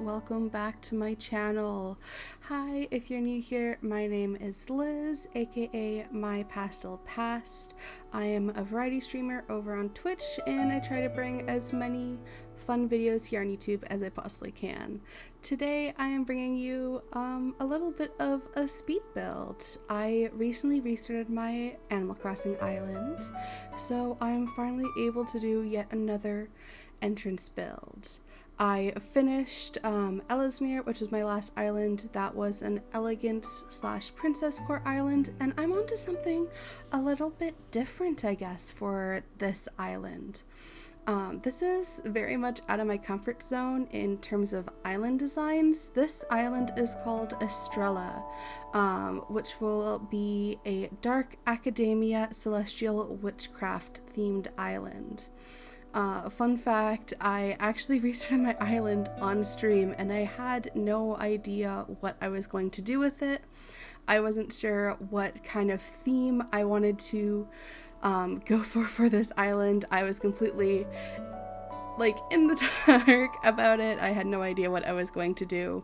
welcome back to my channel. Hi, if you're new here, my name is Liz, aka My Pastel Past. I am a variety streamer over on Twitch, and I try to bring as many fun videos here on YouTube as I possibly can. Today I am bringing you a little bit of a speed build. I recently restarted my Animal Crossing island, so I'm finally able to do yet another entrance build. I finished Ellesmere, which was my last island. That was an elegant / princess court island, and I'm onto something a little bit different, I guess, for this island. This is very much out of my comfort zone in terms of island designs. This island is called Estrella, which will be a dark academia celestial witchcraft themed island. Fun fact, I actually restarted my island on stream and I had no idea what I was going to do with it. I wasn't sure what kind of theme I wanted to go for this island. I was completely in the dark about it. I had no idea what I was going to do.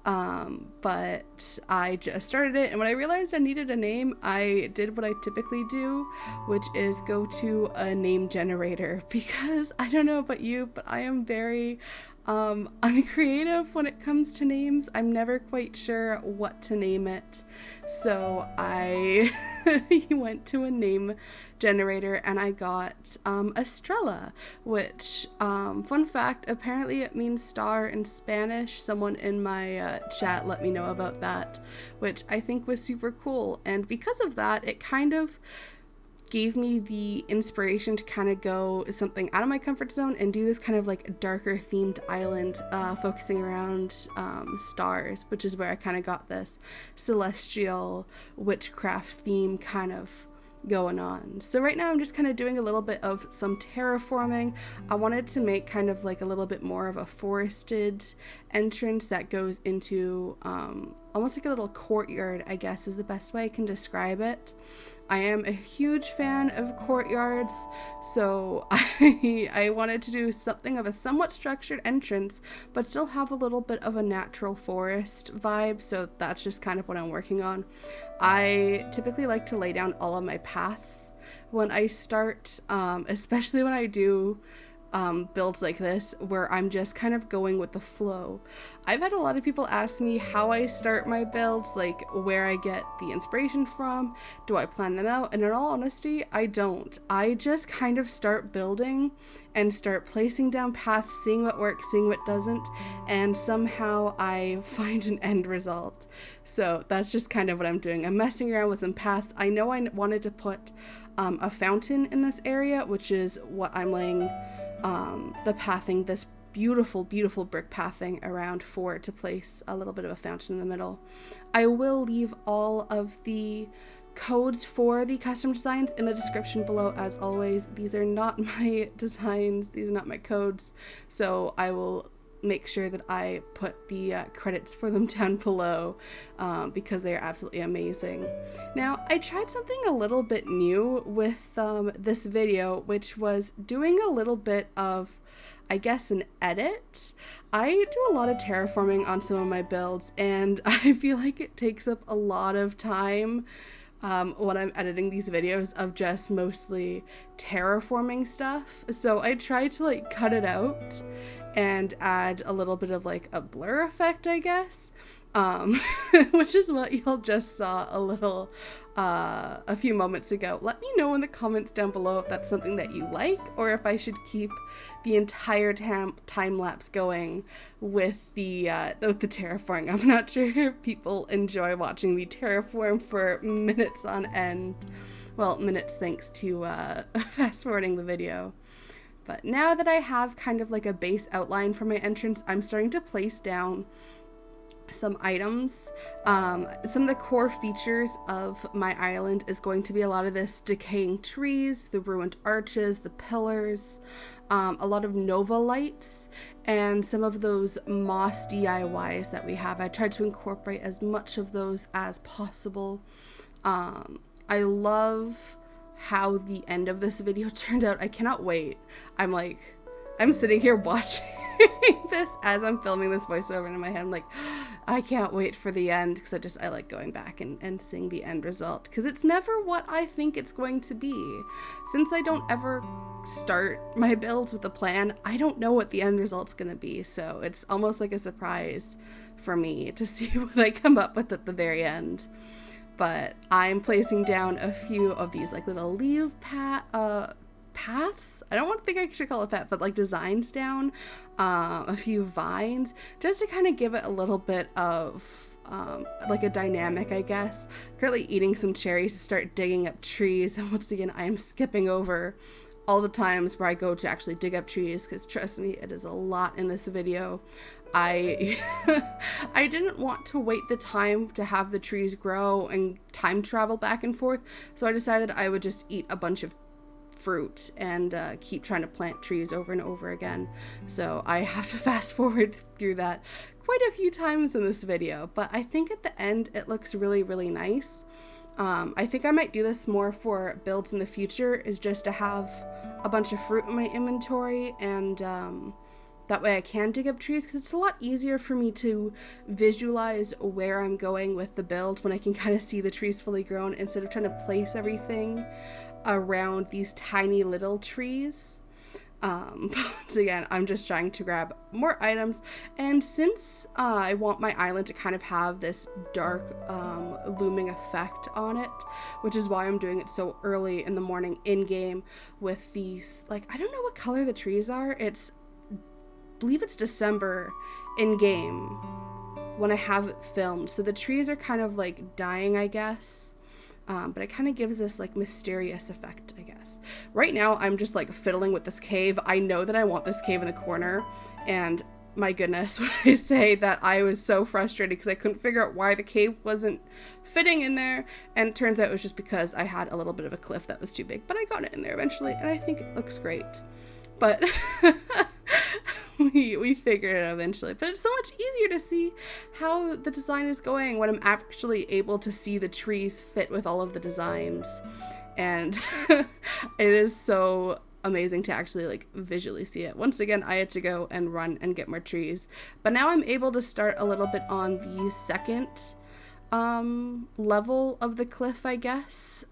But I just started it, and when I realized I needed a name, I did what I typically do, which is go to a name generator, because I don't know about you, but I am very uncreative when it comes to names. I'm never quite sure what to name it, so I went to a name generator and I got Estrella, which fun fact, apparently it means star in Spanish. Someone in my chat let me know about that, which I think was super cool, and because of that it kind of gave me the inspiration to kind of go something out of my comfort zone and do this kind of like darker themed island, focusing around stars, which is where I kind of got this celestial witchcraft theme kind of going on. So right now I'm just kind of doing a little bit of some terraforming. I wanted to make kind of like a little bit more of a forested entrance that goes into almost like a little courtyard, I guess is the best way I can describe it. I am a huge fan of courtyards, so I wanted to do something of a somewhat structured entrance, but still have a little bit of a natural forest vibe, so that's just kind of what I'm working on. I typically like to lay down all of my paths when I start, especially when I do builds like this where I'm just kind of going with the flow. I've had a lot of people ask me how I start my builds, like where I get the inspiration from, do I plan them out, and in all honesty, I don't. I just kind of start building and start placing down paths, seeing what works, seeing what doesn't, and somehow I find an end result. So that's just kind of what I'm doing. I'm messing around with some paths. I know I wanted to put a fountain in this area, which is what I'm laying the pathing, this beautiful brick pathing around for, to place a little bit of a fountain in the middle. I will leave all of the codes for the custom designs in the description below, as always. These are not my designs, these are not my codes, so I will make sure that I put the credits for them down below, because they are absolutely amazing. Now, I tried something a little bit new with this video, which was doing a little bit of, I guess, an edit. I do a lot of terraforming on some of my builds, and I feel like it takes up a lot of time when I'm editing these videos of just mostly terraforming stuff. So I tried to cut it out and add a little bit of a blur effect, I guess, which is what y'all just saw a few moments ago. Let me know in the comments down below if that's something that you like, or if I should keep the entire time lapse going with the terraforming. I'm not sure if people enjoy watching me terraform for minutes on end. Well, minutes thanks to fast forwarding the video. But now that I have kind of a base outline for my entrance, I'm starting to place down some items. Some of the core features of my island is going to be a lot of this decaying trees, the ruined arches, the pillars, a lot of Nova lights, and some of those moss DIYs that we have. I tried to incorporate as much of those as possible. I love how the end of this video turned out. I cannot wait. I'm sitting here watching this as I'm filming this voiceover, and in my head I'm like, I can't wait for the end, because I like going back and seeing the end result, because it's never what I think it's going to be. Since I don't ever start my builds with a plan, I don't know what the end result's gonna be, so it's almost like a surprise for me to see what I come up with at the very end. But I'm placing down a few of these like little leaf paths. I don't want to think I should call it path, but like designs down, a few vines, just to kind of give it a little bit of like a dynamic, I guess. Currently eating some cherries to start digging up trees, and once again I am skipping over all the times where I go to actually dig up trees, because trust me, it is a lot in this video. I didn't want to wait the time to have the trees grow and time travel back and forth, so I decided I would just eat a bunch of fruit and keep trying to plant trees over and over again. So I have to fast forward through that quite a few times in this video, but I think at the end it looks really, really nice. I think I might do this more for builds in the future, is just to have a bunch of fruit in my inventory, and that way I can dig up trees, because it's a lot easier for me to visualize where I'm going with the build when I can kind of see the trees fully grown, instead of trying to place everything around these tiny little trees. Once again, I'm just trying to grab more items, and since I want my island to kind of have this dark looming effect on it, which is why I'm doing it so early in the morning in-game with these, like, I don't know what color the trees are. I believe it's December in-game when I have it filmed, so the trees are kind of like dying, I guess. But it kind of gives this like mysterious effect, I guess. Right now I'm just like fiddling with this cave. I know that I want this cave in the corner, and my goodness, when I say that I was so frustrated because I couldn't figure out why the cave wasn't fitting in there, and it turns out it was just because I had a little bit of a cliff that was too big, but I got it in there eventually, and I think it looks great. But we figured it out eventually. But it's so much easier to see how the design is going when I'm actually able to see the trees fit with all of the designs. And it is so amazing to actually like visually see it. Once again, I had to go and run and get more trees, but now I'm able to start a little bit on the second level of the cliff, I guess.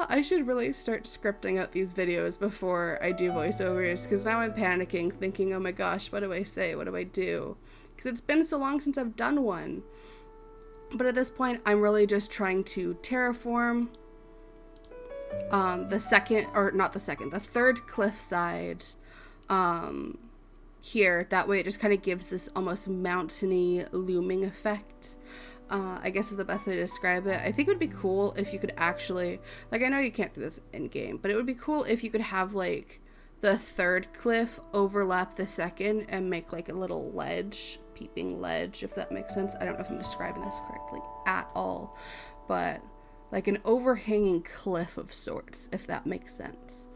I should really start scripting out these videos before I do voiceovers, because now I'm panicking, thinking, oh my gosh, what do I say? What do I do? Because it's been so long since I've done one. But at this point, I'm really just trying to terraform the third cliff side here. That way it just kind of gives this almost mountainy looming effect. I guess is the best way to describe it. I think it would be cool if you could actually, like, I know you can't do this in game, but it would be cool if you could have like the third cliff overlap the second and make like a little ledge, peeping ledge, if that makes sense. I don't know if I'm describing this correctly at all, but like an overhanging cliff of sorts, if that makes sense.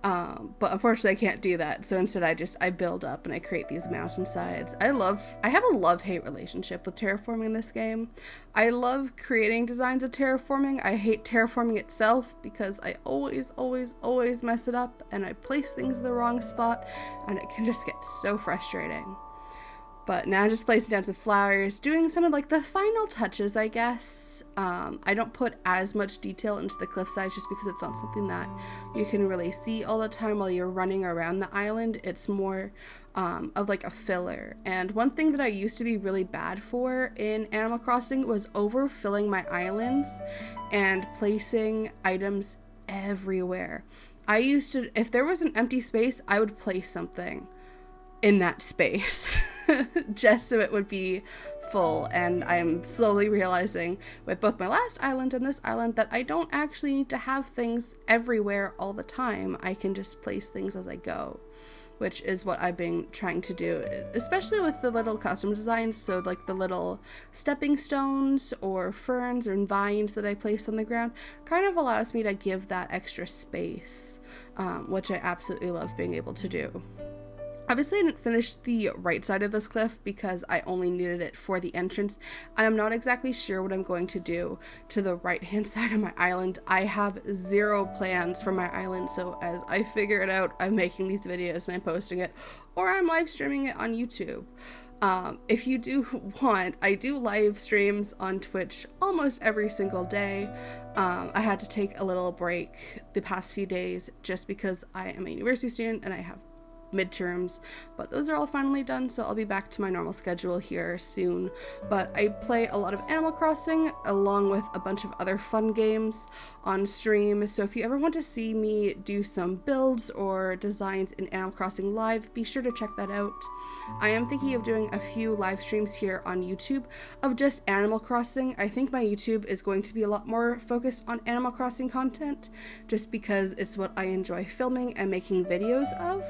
But unfortunately I can't do that, so instead I build up and I create these mountainsides. I have a love-hate relationship with terraforming in this game. I love creating designs of terraforming. I hate terraforming itself because I always mess it up, and I place things in the wrong spot, and it can just get so frustrating. But now I'm just placing down some flowers, doing some of like the final touches, I guess. I don't put as much detail into the cliff sides just because it's not something that you can really see all the time while you're running around the island. It's more of like a filler. And one thing that I used to be really bad for in Animal Crossing was overfilling my islands and placing items everywhere. I used to, if there was an empty space, I would place something in that space just so it would be full. And I'm slowly realizing with both my last island and this island that I don't actually need to have things everywhere all the time. I can just place things as I go, which is what I've been trying to do, especially with the little custom designs. So like the little stepping stones or ferns or vines that I place on the ground kind of allows me to give that extra space, which I absolutely love being able to do. Obviously, I didn't finish the right side of this cliff because I only needed it for the entrance, and I'm not exactly sure what I'm going to do to the right-hand side of my island. I have zero plans for my island, so as I figure it out, I'm making these videos and I'm posting it, or I'm live streaming it on YouTube. If you do want, I do live streams on Twitch almost every single day. I had to take a little break the past few days just because I am a university student and I have midterms, but those are all finally done, so I'll be back to my normal schedule here soon. But I play a lot of Animal Crossing along with a bunch of other fun games on stream, so if you ever want to see me do some builds or designs in Animal Crossing live, be sure to check that out. I am thinking of doing a few live streams here on YouTube of just Animal Crossing. I think my YouTube is going to be a lot more focused on Animal Crossing content, just because it's what I enjoy filming and making videos of.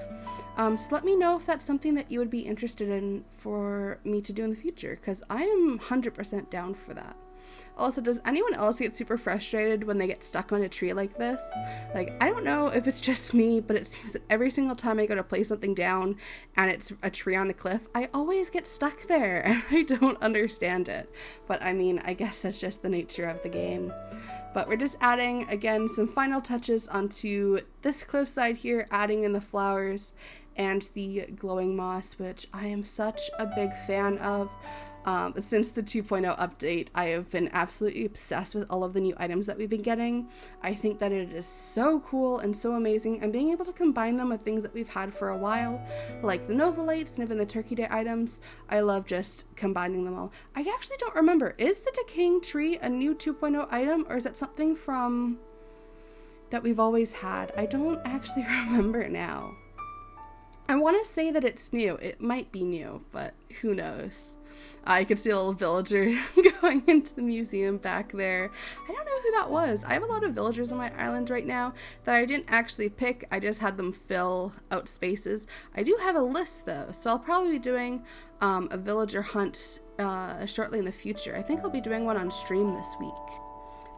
So let me know if that's something that you would be interested in for me to do in the future, because I am 100% down for that. Also, does anyone else get super frustrated when they get stuck on a tree like this? Like, I don't know if it's just me, but it seems that every single time I go to place something down and it's a tree on a cliff, I always get stuck there, and I don't understand it. But I mean, I guess that's just the nature of the game. But we're just adding, again, some final touches onto this cliffside here, adding in the flowers and the glowing moss, which I am such a big fan of. Since the 2.0 update, I have been absolutely obsessed with all of the new items that we've been getting. I think that it is so cool and so amazing, and being able to combine them with things that we've had for a while, like the Novalites and even the Turkey Day items. I love just combining them all. I actually don't remember, is the Decaying Tree a new 2.0 item, or is it something from that we've always had? I don't actually remember now. I want to say that it's new. It might be new, but who knows? I could see a little villager going into the museum back there. I don't know who that was. I have a lot of villagers on my island right now that I didn't actually pick. I just had them fill out spaces. I do have a list though, so I'll probably be doing a villager hunt shortly in the future. I think I'll be doing one on stream this week.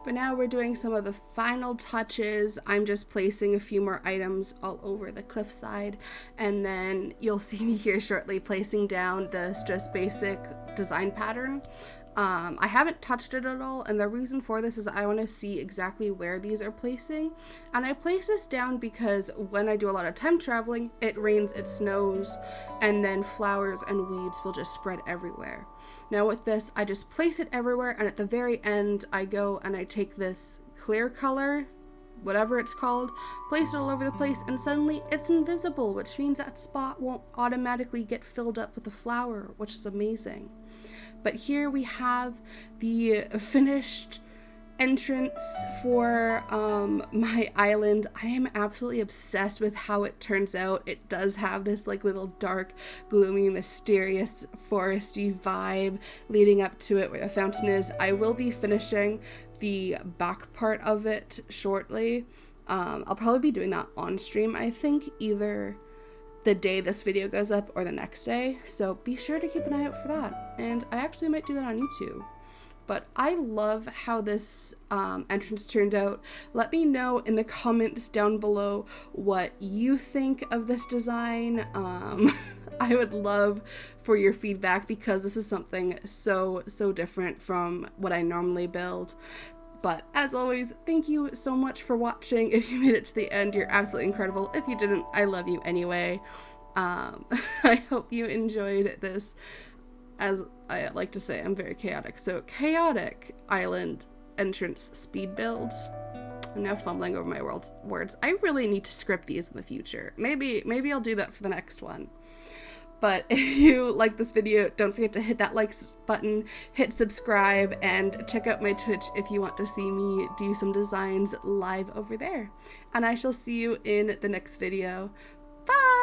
But now we're doing some of the final touches. I'm just placing a few more items all over the cliffside, and then you'll see me here shortly placing down this just basic design pattern. I haven't touched it at all, and the reason for this is I want to see exactly where these are placing. And I place this down because when I do a lot of time traveling, it rains, it snows, and then flowers and weeds will just spread everywhere. Now with this, I just place it everywhere, and at the very end, I go and I take this clear color, whatever it's called, place it all over the place, and suddenly it's invisible, which means that spot won't automatically get filled up with a flower, which is amazing. But here we have the finished entrance for my island. I am absolutely obsessed with how it turns out. It does have this like little dark, gloomy, mysterious, foresty vibe leading up to it where the fountain is. I will be finishing the back part of it shortly. I'll probably be doing that on stream, I think, either the day this video goes up or the next day, so be sure to keep an eye out for that. And I actually might do that on YouTube. But I love how this entrance turned out. Let me know in the comments down below what you think of this design. I would love for your feedback because this is something so different from what I normally build. But as always, thank you so much for watching. If you made it to the end, you're absolutely incredible. If you didn't, I love you anyway. I hope you enjoyed this. As I like to say, I'm very chaotic. So chaotic island entrance speed build. I'm now fumbling over my words. I really need to script these in the future. Maybe I'll do that for the next one. But if you like this video, don't forget to hit that like button, hit subscribe, and check out my Twitch if you want to see me do some designs live over there. And I shall see you in the next video. Bye!